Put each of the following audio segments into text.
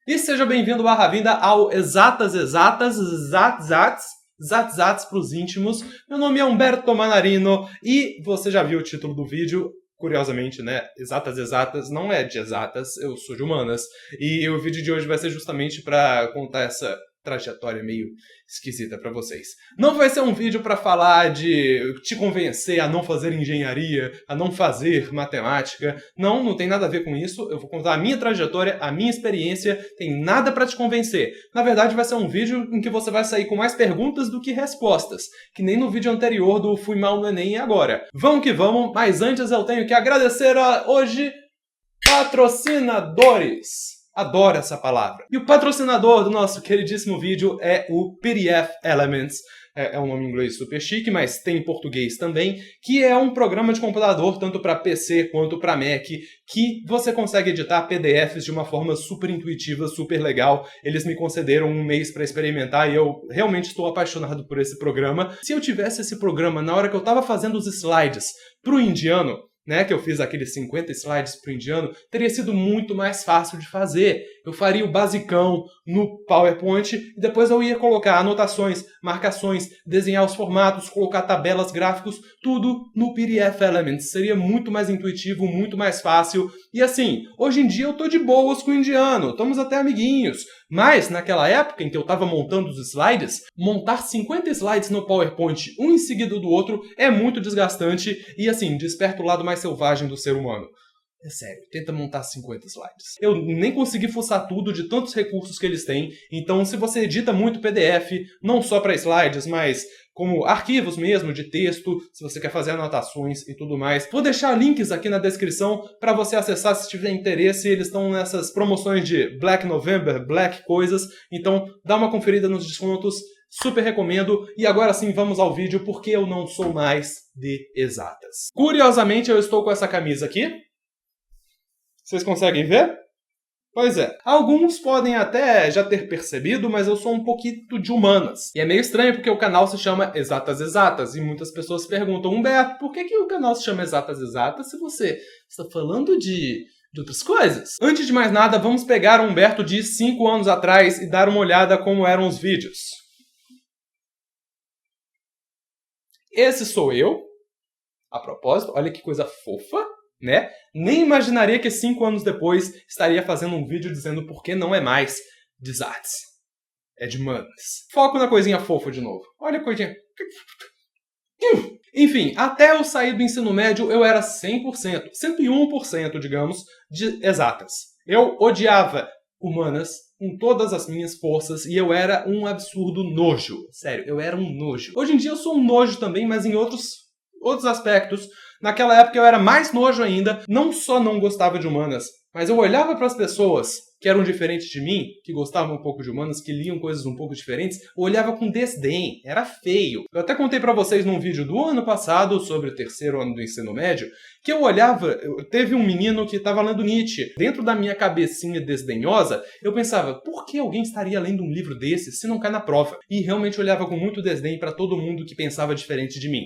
E seja bem-vindo, barra-vinda, ao Exatas Exatas, Zats pros íntimos. Meu nome é Humberto Manarino e você já viu o título do vídeo. Curiosamente, né? Exatas Exatas não é de exatas, eu sou de humanas. E o vídeo de hoje vai ser justamente para contar essa trajetória meio esquisita pra vocês. Não vai ser um vídeo pra falar de te convencer a não fazer engenharia, a não fazer matemática. Não tem nada a ver com isso. Eu vou contar a minha trajetória, a minha experiência. Tem nada pra te convencer. Na verdade, vai ser um vídeo em que você vai sair com mais perguntas do que respostas. Que nem no vídeo anterior do Fui Mal no Enem e Agora. Vamos que vamos, mas antes eu tenho que agradecer a hoje patrocinadores. Adoro essa palavra. E o patrocinador do nosso queridíssimo vídeo é o PDF Elements. É um nome em inglês super chique, mas tem em português também, que é um programa de computador, tanto para PC quanto para Mac, que você consegue editar PDFs de uma forma super intuitiva, super legal. Eles me concederam um mês para experimentar e eu realmente estou apaixonado por esse programa. Se eu tivesse esse programa na hora que eu estava fazendo os slides pro indiano, né, que eu fiz aqueles 50 slides pro indiano, teria sido muito mais fácil de fazer. Eu faria o basicão no PowerPoint e depois eu ia colocar anotações, marcações, desenhar os formatos, colocar tabelas, gráficos, tudo no PDF Elements. Seria muito mais intuitivo, muito mais fácil. E assim, hoje em dia eu tô de boas com o indiano, estamos até amiguinhos. Mas, naquela época em que eu estava montando os slides, montar 50 slides no PowerPoint, um em seguida do outro, é muito desgastante e, assim, desperta o lado mais selvagem do ser humano. É sério, tenta montar 50 slides. Eu nem consegui fuçar tudo de tantos recursos que eles têm, então se você edita muito PDF, não só para slides, mas como arquivos mesmo de texto, se você quer fazer anotações e tudo mais. Vou deixar links aqui na descrição para você acessar se tiver interesse. Eles estão nessas promoções de Black November, Black coisas, então dá uma conferida nos descontos, super recomendo. E agora sim, vamos ao vídeo, porque eu não sou mais de exatas. Curiosamente, eu estou com essa camisa aqui. Vocês conseguem ver? Pois é. Alguns podem até já ter percebido, mas eu sou um pouquinho de humanas. E é meio estranho porque o canal se chama Exatas Exatas. E muitas pessoas perguntam, Humberto, por que o canal se chama Exatas Exatas se você está falando de outras coisas? Antes de mais nada, vamos pegar o Humberto de 5 anos atrás e dar uma olhada como eram os vídeos. Esse sou eu. A propósito, olha que coisa fofa, né? Nem imaginaria que 5 anos depois estaria fazendo um vídeo dizendo por que não é mais de exatas. É de humanas. Foco na coisinha fofa de novo. Olha a coisinha. Enfim, até eu sair do ensino médio eu era 100%, 101%, digamos, de exatas. Eu odiava humanas com todas as minhas forças e eu era um absurdo nojo. Sério, eu era um nojo. Hoje em dia eu sou um nojo também, mas em outros aspectos. Naquela época eu era mais nojo ainda, não só não gostava de humanas, mas eu olhava para as pessoas que eram diferentes de mim, que gostavam um pouco de humanas, que liam coisas um pouco diferentes, eu olhava com desdém, era feio. Eu até contei para vocês num vídeo do ano passado, sobre o 3º ano do ensino médio, que eu olhava, teve um menino que estava lendo Nietzsche. Dentro da minha cabecinha desdenhosa, eu pensava, por que alguém estaria lendo um livro desse se não cai na prova? E realmente olhava com muito desdém para todo mundo que pensava diferente de mim.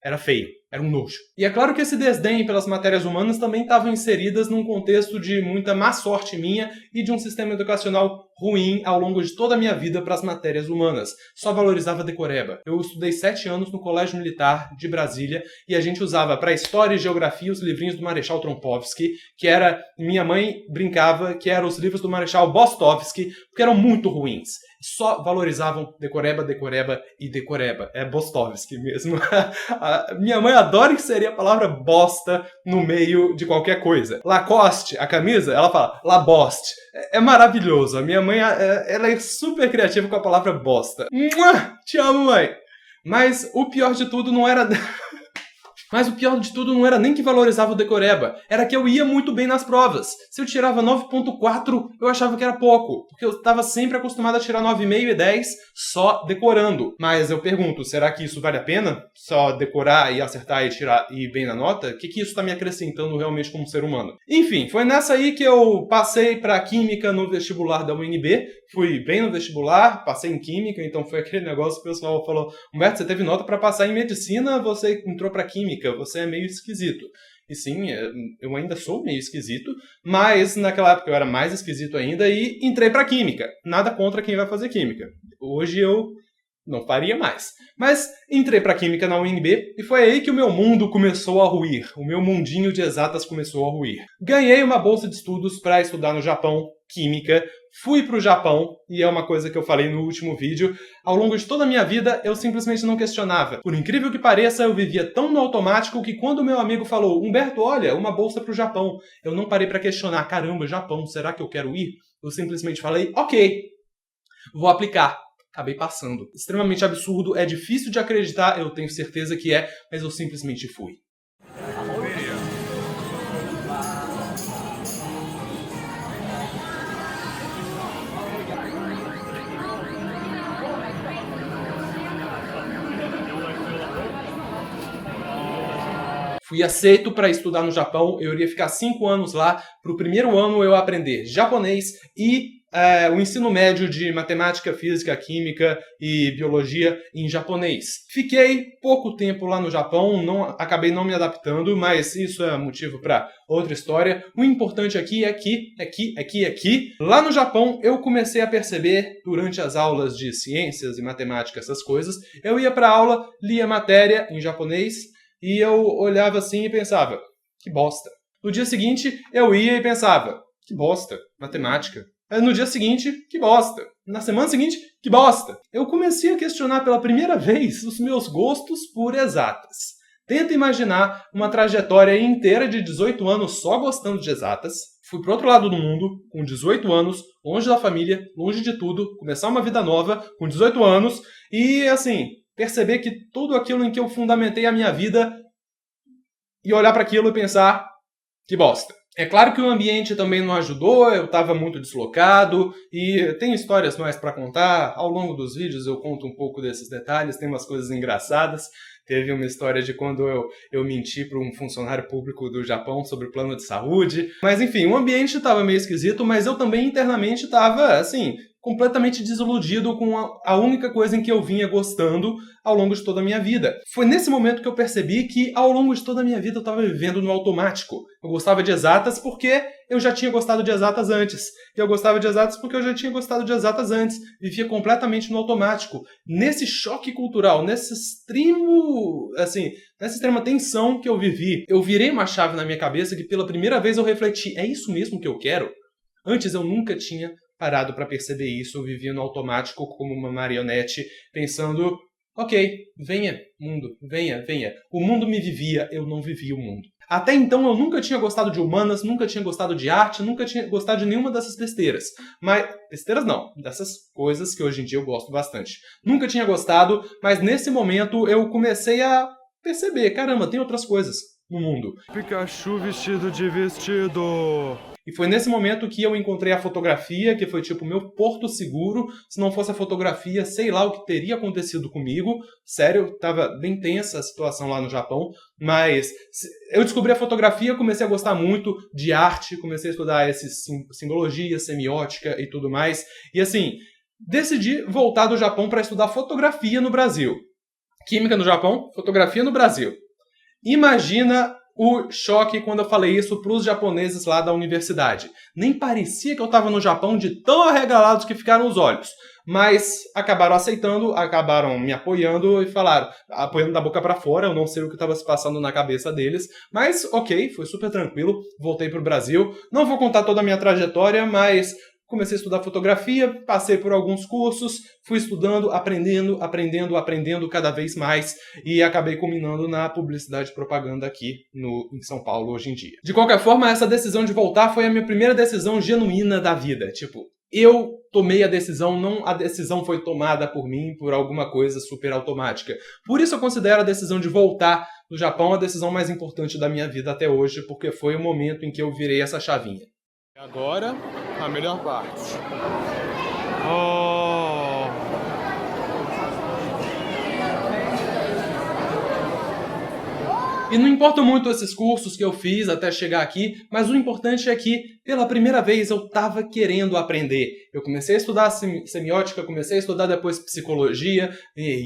Era feio, era um nojo. E é claro que esse desdém pelas matérias humanas também estavam inseridas num contexto de muita má sorte minha e de um sistema educacional ruim ao longo de toda a minha vida para as matérias humanas. Só valorizava decoreba. Eu estudei 7 anos no Colégio Militar de Brasília e a gente usava para história e geografia os livrinhos do Marechal Trompovsky, que era, minha mãe brincava, que eram os livros do Marechal Bostovsky, porque eram muito ruins. Só valorizavam decoreba, decoreba e decoreba. É Bostovsky mesmo. Minha mãe adora inserir a palavra bosta no meio de qualquer coisa. Lacoste, a camisa, ela fala Laboste. É maravilhoso. A minha mãe, ela é super criativa com a palavra bosta. Te amo, mãe. Mas o pior de tudo não era... Mas o pior de tudo não era nem que valorizava o decoreba, era que eu ia muito bem nas provas. Se eu tirava 9.4, eu achava que era pouco, porque eu estava sempre acostumado a tirar 9,5 e 10 só decorando. Mas eu pergunto, será que isso vale a pena? Só decorar e acertar e tirar e ir bem na nota? O que isso está me acrescentando realmente como ser humano? Enfim, foi nessa aí que eu passei para Química no vestibular da UNB. Fui bem no vestibular, passei em Química, então foi aquele negócio que o pessoal falou, Humberto, você teve nota para passar em Medicina, você entrou para Química, você é meio esquisito. E sim, eu ainda sou meio esquisito, mas naquela época eu era mais esquisito ainda e entrei pra química. Nada contra quem vai fazer química. Hoje eu não faria mais. Mas entrei pra química na UNB e foi aí que o meu mundo começou a ruir. O meu mundinho de exatas começou a ruir. Ganhei uma bolsa de estudos para estudar no Japão, química. Fui pro Japão, e é uma coisa que eu falei no último vídeo, ao longo de toda a minha vida eu simplesmente não questionava. Por incrível que pareça, eu vivia tão no automático que quando meu amigo falou, Humberto, olha, uma bolsa pro Japão, eu não parei pra questionar, caramba, Japão, será que eu quero ir? Eu simplesmente falei, ok, vou aplicar. Acabei passando. Extremamente absurdo, é difícil de acreditar, eu tenho certeza que é, mas eu simplesmente fui. Fui aceito para estudar no Japão, eu iria ficar 5 anos lá. Pro primeiro ano eu aprender japonês e o ensino médio de matemática, física, química e biologia em japonês. Fiquei pouco tempo lá no Japão, acabei não me adaptando, mas isso é motivo para outra história. O importante aqui é que lá no Japão eu comecei a perceber, durante as aulas de ciências e matemática, essas coisas, eu ia para aula, lia matéria em japonês, e eu olhava assim e pensava, que bosta. No dia seguinte, eu ia e pensava, que bosta, matemática. No dia seguinte, que bosta. Na semana seguinte, que bosta. Eu comecei a questionar pela primeira vez os meus gostos por exatas. Tenta imaginar uma trajetória inteira de 18 anos só gostando de exatas. Fui pro outro lado do mundo, com 18 anos, longe da família, longe de tudo, começar uma vida nova, com 18 anos, e assim, perceber que tudo aquilo em que eu fundamentei a minha vida e olhar para aquilo e pensar, que bosta. É claro que o ambiente também não ajudou, eu estava muito deslocado e tem histórias mais para contar. Ao longo dos vídeos eu conto um pouco desses detalhes, tem umas coisas engraçadas. Teve uma história de quando eu menti para um funcionário público do Japão sobre o plano de saúde. Mas enfim, o ambiente estava meio esquisito, mas eu também internamente estava, assim, completamente desiludido com a única coisa em que eu vinha gostando ao longo de toda a minha vida. Foi nesse momento que eu percebi que ao longo de toda a minha vida eu estava vivendo no automático. Eu gostava de exatas porque eu já tinha gostado de exatas antes. E eu gostava de exatas porque eu já tinha gostado de exatas antes. Vivia completamente no automático. Nesse choque cultural, nessa extrema tensão que eu vivi, eu virei uma chave na minha cabeça que pela primeira vez eu refleti, é isso mesmo que eu quero? Antes eu nunca tinha parado para perceber isso, eu vivia no automático como uma marionete, pensando, ok, venha, mundo, venha. O mundo me vivia, eu não vivia o mundo. Até então eu nunca tinha gostado de humanas, nunca tinha gostado de arte, nunca tinha gostado de nenhuma dessas besteiras. Mas, besteiras não, dessas coisas que hoje em dia eu gosto bastante. Nunca tinha gostado, mas nesse momento eu comecei a perceber, caramba, tem outras coisas no mundo. Pikachu vestido de vestido. E foi nesse momento que eu encontrei a fotografia, que foi tipo o meu porto seguro. Se não fosse a fotografia, sei lá o que teria acontecido comigo. Sério, tava bem tensa a situação lá no Japão. Mas eu descobri a fotografia, comecei a gostar muito de arte, comecei a estudar simbologia, semiótica e tudo mais. E assim, decidi voltar do Japão para estudar fotografia no Brasil. Química no Japão, fotografia no Brasil. Imagina o choque quando eu falei isso para os japoneses lá da universidade. Nem parecia que eu estava no Japão de tão arregalados que ficaram os olhos. Mas acabaram aceitando, acabaram me apoiando e falaram, apoiando da boca para fora, eu não sei o que estava se passando na cabeça deles. Mas ok, foi super tranquilo, voltei para o Brasil. Não vou contar toda a minha trajetória, mas comecei a estudar fotografia, passei por alguns cursos, fui estudando, aprendendo cada vez mais e acabei culminando na publicidade e propaganda aqui em São Paulo hoje em dia. De qualquer forma, essa decisão de voltar foi a minha primeira decisão genuína da vida. Tipo, eu tomei a decisão, não a decisão foi tomada por mim por alguma coisa super automática. Por isso eu considero a decisão de voltar do Japão a decisão mais importante da minha vida até hoje, porque foi o momento em que eu virei essa chavinha. E agora, a melhor parte. Oh! E não importa muito esses cursos que eu fiz até chegar aqui, mas o importante é que, pela primeira vez, eu estava querendo aprender. Eu comecei a estudar semiótica, comecei a estudar depois psicologia,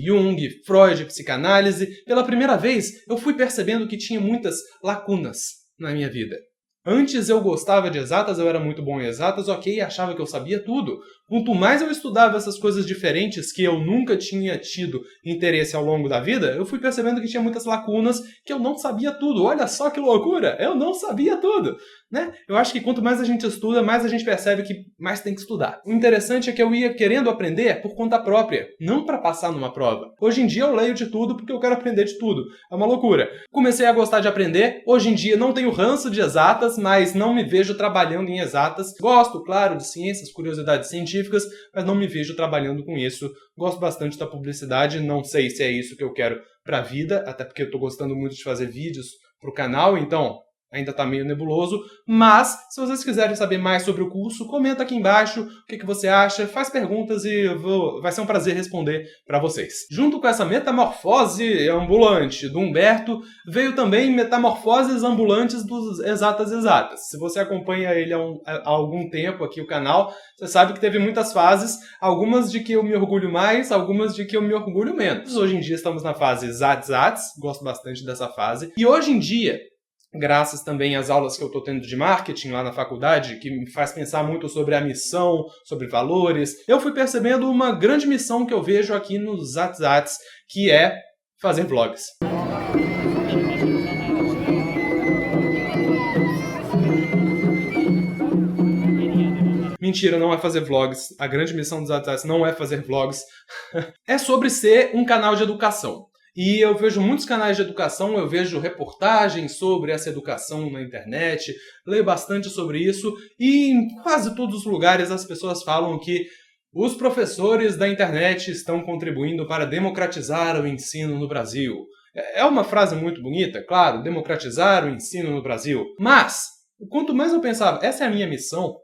Jung, Freud, psicanálise. Pela primeira vez, eu fui percebendo que tinha muitas lacunas na minha vida. Antes eu gostava de exatas, eu era muito bom em exatas, ok, achava que eu sabia tudo. Quanto mais eu estudava essas coisas diferentes que eu nunca tinha tido interesse ao longo da vida, eu fui percebendo que tinha muitas lacunas, que eu não sabia tudo. Olha só que loucura! Eu não sabia tudo! Né? Eu acho que quanto mais a gente estuda, mais a gente percebe que mais tem que estudar. O interessante é que eu ia querendo aprender por conta própria, não para passar numa prova. Hoje em dia eu leio de tudo porque eu quero aprender de tudo. É uma loucura. Comecei a gostar de aprender. Hoje em dia não tenho ranço de exatas, mas não me vejo trabalhando em exatas. Gosto, claro, de ciências, curiosidades científicas, mas não me vejo trabalhando com isso. Gosto bastante da publicidade, não sei se é isso que eu quero para a vida, até porque eu estou gostando muito de fazer vídeos para o canal, então ainda está meio nebuloso, mas se vocês quiserem saber mais sobre o curso, comenta aqui embaixo o que você acha, faz perguntas e vai ser um prazer responder para vocês. Junto com essa metamorfose ambulante do Humberto, veio também metamorfoses ambulantes dos Exatas. Se você acompanha ele há algum tempo aqui o canal, você sabe que teve muitas fases, algumas de que eu me orgulho mais, algumas de que eu me orgulho menos. Hoje em dia estamos na fase Zats, gosto bastante dessa fase, e hoje em dia, graças também às aulas que eu estou tendo de marketing lá na faculdade, que me faz pensar muito sobre a missão, sobre valores, eu fui percebendo uma grande missão que eu vejo aqui no Zats, que é fazer vlogs. Mentira, não é fazer vlogs. A grande missão dos Zats não é fazer vlogs. É sobre ser um canal de educação. E eu vejo muitos canais de educação, eu vejo reportagens sobre essa educação na internet, leio bastante sobre isso, e em quase todos os lugares as pessoas falam que os professores da internet estão contribuindo para democratizar o ensino no Brasil. É uma frase muito bonita, claro, democratizar o ensino no Brasil. Mas, quanto mais eu pensava, essa é a minha missão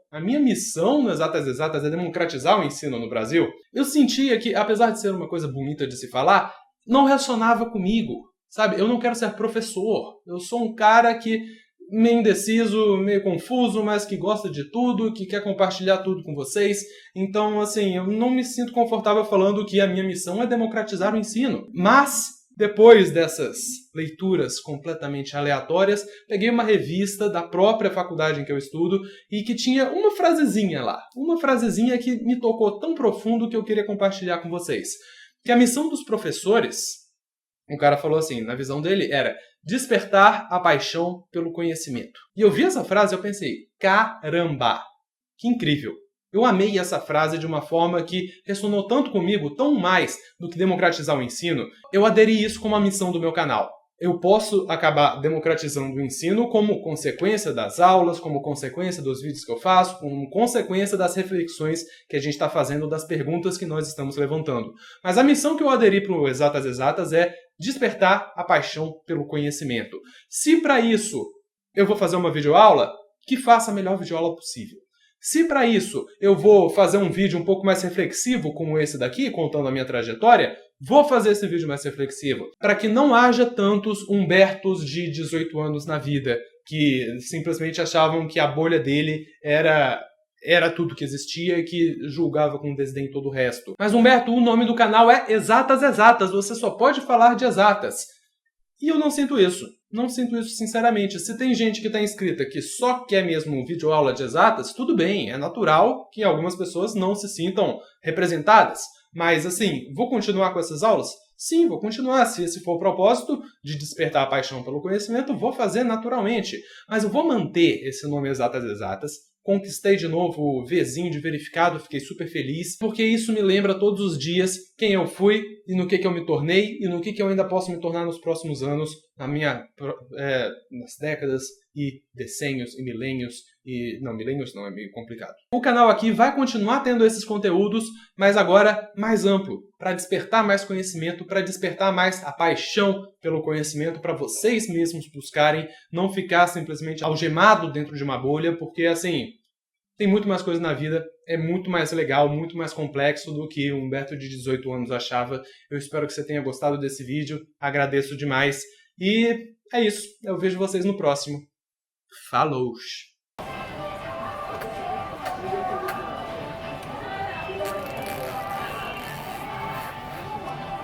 no Exatas é democratizar o ensino no Brasil, eu sentia que, apesar de ser uma coisa bonita de se falar, não ressonava comigo, sabe? Eu não quero ser professor. Eu sou um cara que meio indeciso, meio confuso, mas que gosta de tudo, que quer compartilhar tudo com vocês. Então, assim, eu não me sinto confortável falando que a minha missão é democratizar o ensino. Mas, depois dessas leituras completamente aleatórias, peguei uma revista da própria faculdade em que eu estudo e que tinha uma frasezinha lá. Uma frasezinha que me tocou tão profundo que eu queria compartilhar com vocês. Que a missão dos professores, o cara falou assim, na visão dele, era despertar a paixão pelo conhecimento. E eu vi essa frase e eu pensei, caramba, que incrível. Eu amei essa frase de uma forma que ressonou tanto comigo, tão mais do que democratizar o ensino, eu aderi isso como a missão do meu canal. Eu posso acabar democratizando o ensino como consequência das aulas, como consequência dos vídeos que eu faço, como consequência das reflexões que a gente está fazendo, das perguntas que nós estamos levantando. Mas a missão que eu aderi para o Exatas é despertar a paixão pelo conhecimento. Se para isso eu vou fazer uma videoaula, que faça a melhor videoaula possível. Se para isso eu vou fazer um vídeo um pouco mais reflexivo como esse daqui, contando a minha trajetória, vou fazer esse vídeo mais reflexivo, para que não haja tantos Humbertos de 18 anos na vida, que simplesmente achavam que a bolha dele era tudo que existia e que julgava com desdém todo o resto. Mas Humberto, o nome do canal é Exatas, você só pode falar de exatas. E eu não sinto isso. Não sinto isso sinceramente. Se tem gente que está inscrita que só quer mesmo videoaula de exatas, tudo bem, é natural que algumas pessoas não se sintam representadas. Mas assim, vou continuar com essas aulas? Sim, vou continuar. Se esse for o propósito de despertar a paixão pelo conhecimento, vou fazer naturalmente. Mas eu vou manter esse nome Exatas. Conquistei de novo o Vzinho de verificado, fiquei super feliz, porque isso me lembra todos os dias quem eu fui e no que eu me tornei e no que eu ainda posso me tornar nos próximos anos, nas décadas e decennios e milênios e... Não, milênios não, é meio complicado. O canal aqui vai continuar tendo esses conteúdos, mas agora mais amplo, para despertar mais conhecimento, para despertar mais a paixão pelo conhecimento, para vocês mesmos buscarem, não ficar simplesmente algemado dentro de uma bolha, porque assim, tem muito mais coisa na vida, é muito mais legal, muito mais complexo do que o Humberto de 18 anos achava. Eu espero que você tenha gostado desse vídeo, agradeço demais. E é isso. Eu vejo vocês no próximo. Falou!